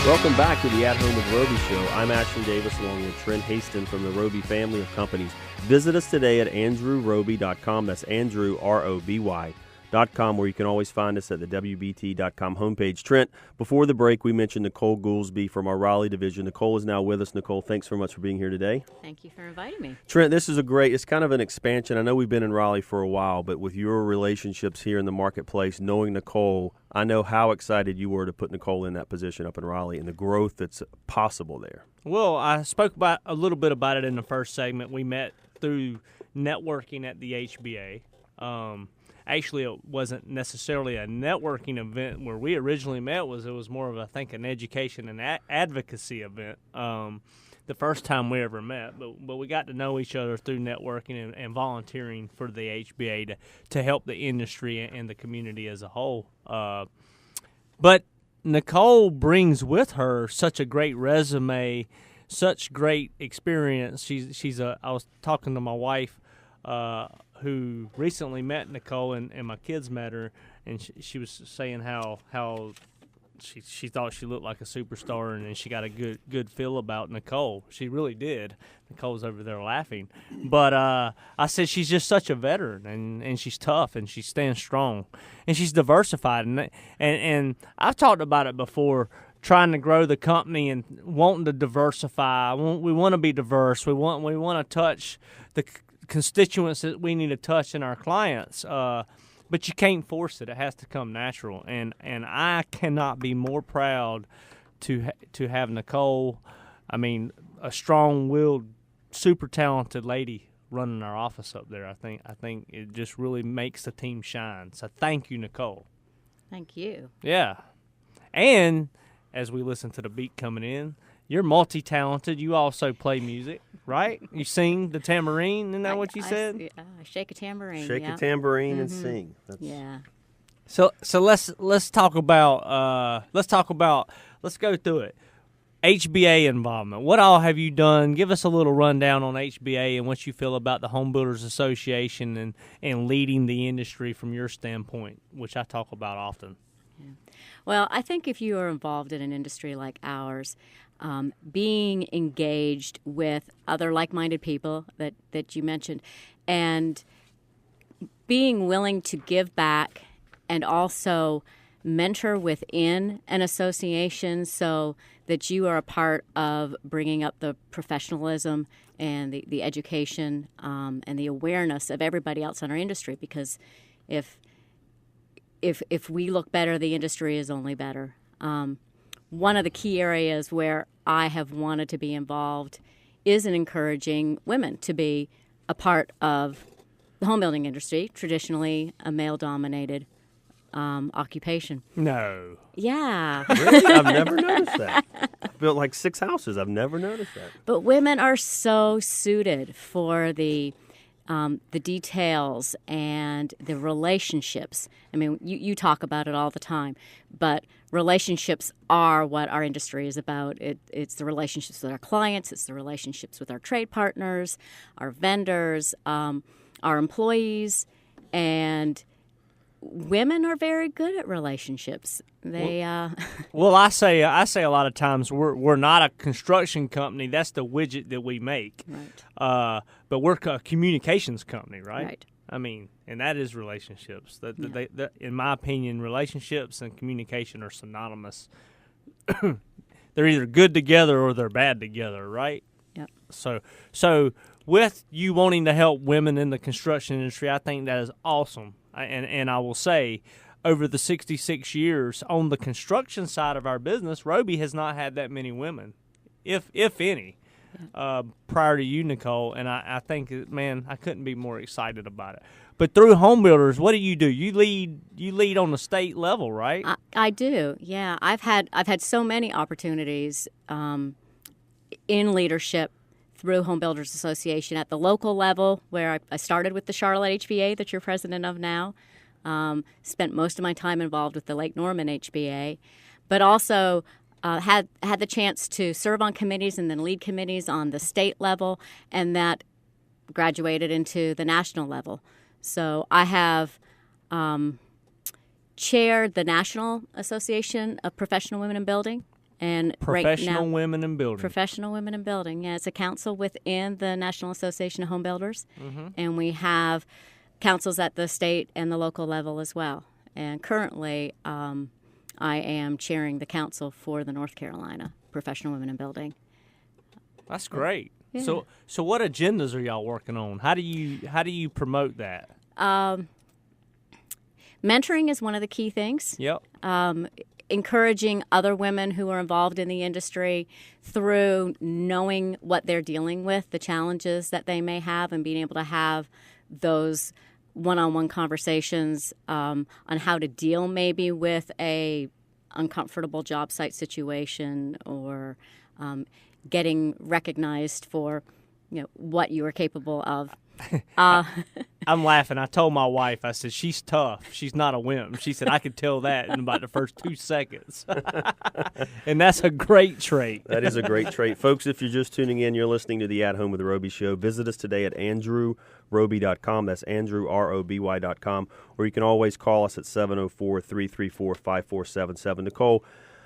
Welcome back to the At Home with Roby Show. I'm Ashley Davis along with Trent Haston from the Roby family of companies. Visit us today at andrewroby.com. That's Andrew, R-O-B-Y.com, where you can always find us at the WBT.com homepage. Trent, before the break, we mentioned Nicole Goolsby from our Raleigh division. Nicole is now with us. Nicole, thanks so much for being here today. Thank you for inviting me. Trent, this is it's kind of an expansion. I know we've been in Raleigh for a while, but with your relationships here in the marketplace, knowing Nicole, I know how excited you were to put Nicole in that position up in Raleigh and the growth that's possible there. Well, I spoke about a little bit about it in the first segment. We met through networking at the HBA. Actually, it wasn't necessarily a networking event where we originally met. It was more of, I think, an education and advocacy event the first time we ever met. But we got to know each other through networking and volunteering for the HBA to help the industry and the community as a whole. But Nicole brings with her such a great resume, such great experience. I was talking to my wife who recently met Nicole, and my kids met her, and she was saying how she thought she looked like a superstar, and she got a good feel about Nicole. She really did. Nicole's over there laughing. But I said she's just such a veteran, and she's tough, and she stands strong, and she's diversified. And I've talked about it before, trying to grow the company and wanting to diversify. We want to be diverse. We want to touch the constituents that we need to touch in our clients. But you can't force it. It has to come natural. And I cannot be more proud to have Nicole, I mean, a strong-willed, super talented lady running our office up there. I think it just really makes the team shine. So thank you, Nicole. Thank you. Yeah. And as we listen to the beat coming in, you're multi-talented. You also play music, right? You sing the tambourine. Isn't that what you said? I shake a tambourine. Shake yeah. a tambourine and sing. Yeah. So let's talk about let's go through it. HBA involvement. What all have you done? Give us a little rundown on HBA and what you feel about the Home Builders Association and leading the industry from your standpoint, which I talk about often. Yeah. Well, I think if you are involved in an industry like ours, being engaged with other like-minded people that you mentioned, and being willing to give back and also mentor within an association so that you are a part of bringing up the professionalism and the education and the awareness of everybody else in our industry. Because if we look better, the industry is only better. One of the key areas where I have wanted to be involved is in encouraging women to be a part of the home building industry, traditionally a male-dominated occupation. No. Yeah. Really? I've never noticed that. I built like 6 houses. I've never noticed that. But women are so suited for the details and the relationships. I mean, you talk about it all the time, but relationships are what our industry is about. It's the relationships with our clients. It's the relationships with our trade partners, our vendors, our employees, and women are very good at relationships. They Well, I say a lot of times we're not a construction company. That's the widget that we make. Right. But we're a communications company, right? Right. I mean, and that is relationships. In my opinion, relationships and communication are synonymous. They're either good together or they're bad together, right? Yep. So with you wanting to help women in the construction industry, I think that is awesome. And I will say, over the 66 years on the construction side of our business, Roby has not had that many women, if any, prior to you, Nicole. And I think, man, I couldn't be more excited about it. But through Home Builders, what do? You lead on the state level, right? I do. Yeah, I've had so many opportunities in leadership through Home Builders Association at the local level, where I started with the Charlotte HBA that you're president of now. Spent most of my time involved with the Lake Norman HBA, but also had the chance to serve on committees and then lead committees on the state level, and that graduated into the national level. So I have chaired the National Association of Professional Women in Building, And Professional right now, Women in Building. Professional Women in Building. Yeah, it's a council within the National Association of Home Builders, and we have councils at the state and the local level as well. And currently, I am chairing the council for the North Carolina Professional Women in Building. That's great. Yeah. So what agendas are y'all working on? How do you promote that? Mentoring is one of the key things. Yep. Encouraging other women who are involved in the industry through knowing what they're dealing with, the challenges that they may have, and being able to have those one-on-one conversations on how to deal maybe with a uncomfortable job site situation, or getting recognized for what you are capable of. I'm laughing. I told my wife, I said, she's tough. She's not a wimp. She said, I could tell that in about the first 2 seconds. And that's a great trait. That is a great trait. Folks, if you're just tuning in, you're listening to the At Home with Roby show. Visit us today at andrewroby.com. That's andrewroby.com. Or you can always call us at 704-334-5477. Nicole,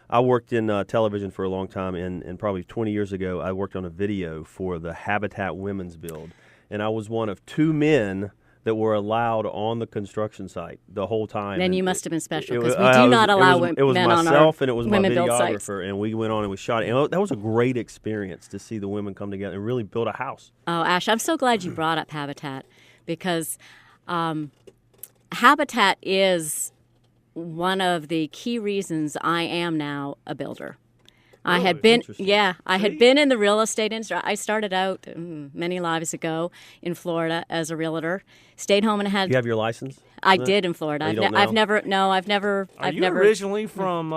I worked in television for a long time, and probably 20 years ago, I worked on a video for the Habitat Women's Build. And I was one of 2 men that were allowed on the construction site the whole time. Then and you must have been special, because we do not allow men on our It was myself and it was my women-built sites. videographer, and we went on and we shot it. And that was a great experience to see the women come together and really build a house. Oh, Ash, I'm so glad you brought up Habitat, because Habitat is one of the key reasons I am now a builder. I had been, I had been in the real estate industry. I started out many lives ago in Florida as a realtor. Stayed home and had. Do you have your license? I did in Florida. Oh, I've never. Are you originally from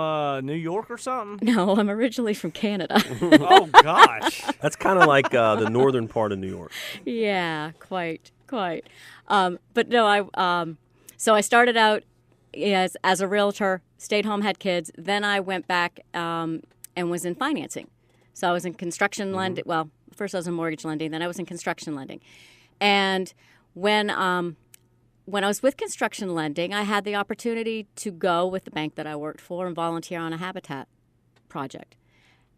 New York or something? No, I'm originally from Canada. Oh gosh, that's kind of like the northern part of New York. Yeah, quite. But no, so I started out as a realtor. Stayed home, had kids. Then I went back. And was in financing. So I was in construction lending. Well, first I was in mortgage lending, then I was in construction lending. And when I was with construction lending, I had the opportunity to go with the bank that I worked for and volunteer on a Habitat project.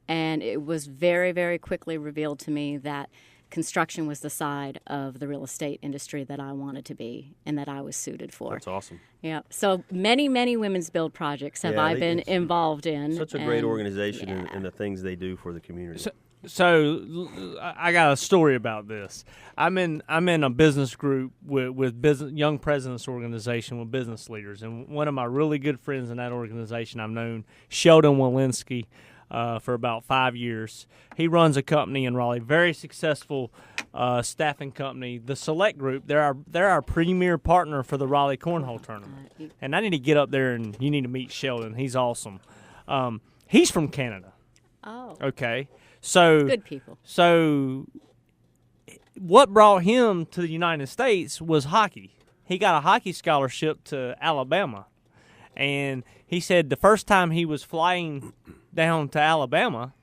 And it was very, very quickly revealed to me that construction was the side of the real estate industry that I wanted to be and that I was suited for. That's awesome. Yeah. So many women's build projects have I been involved in. Such a great organization and the things they do for the community. So I got a story about this. I'm in a business group with business young presidents organization with business leaders, and one of my really good friends in that organization, I've known Sheldon Walensky for about 5 years. He runs a company in Raleigh, very successful staffing company. The Select Group, they're our premier partner for the Raleigh Cornhole Tournament. And I need to get up there, and you need to meet Sheldon. He's awesome. He's from Canada. Oh. Okay. So good people. So what brought him to the United States was hockey. He got a hockey scholarship to Alabama. And he said the first time he was flying down to Alabama,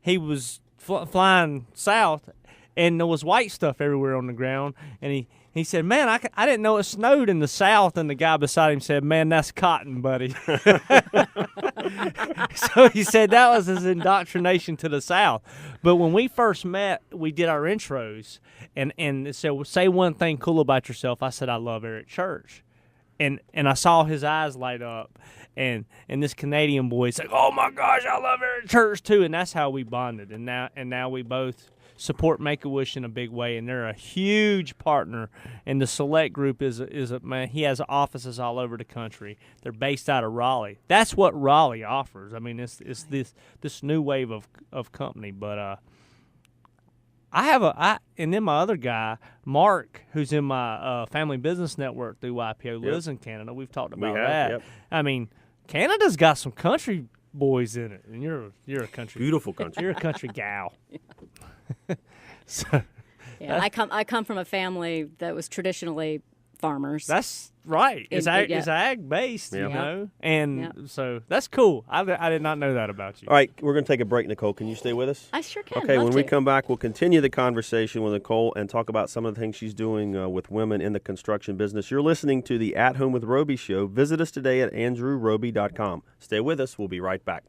he was flying south, and there was white stuff everywhere on the ground. And he said, man, I didn't know it snowed in the south. And the guy beside him said, man, that's cotton, buddy. So he said that was his indoctrination to the south. But when we first met, we did our intros. And it said, well, say one thing cool about yourself. I said, I love Eric Church. And I saw his eyes light up. And this Canadian boy said, oh, my gosh, I love Eric Church, too. And that's how we bonded. And now we both support Make-A-Wish in a big way, and they're a huge partner. And the Select Group is a man. He has offices all over the country. They're based out of Raleigh. That's what Raleigh offers. I mean, it's this new wave of company. But and then my other guy, Mark, who's in my family business network through YPO, lives in Canada. We've talked about that. Yep. I mean, Canada's got some country boys in it, and you're a country beautiful country. You're a country gal. So I come from a family that was traditionally farmers. That's right. It's ag based, you know, and so that's cool. I did not know that about you. All right, we're going to take a break, Nicole. Can you stay with us? I sure can. Okay, when we come back, we'll continue the conversation with Nicole and talk about some of the things she's doing with women in the construction business. You're listening to the At Home with Roby show. Visit us today at andrewroby.com. Stay with us. We'll be right back.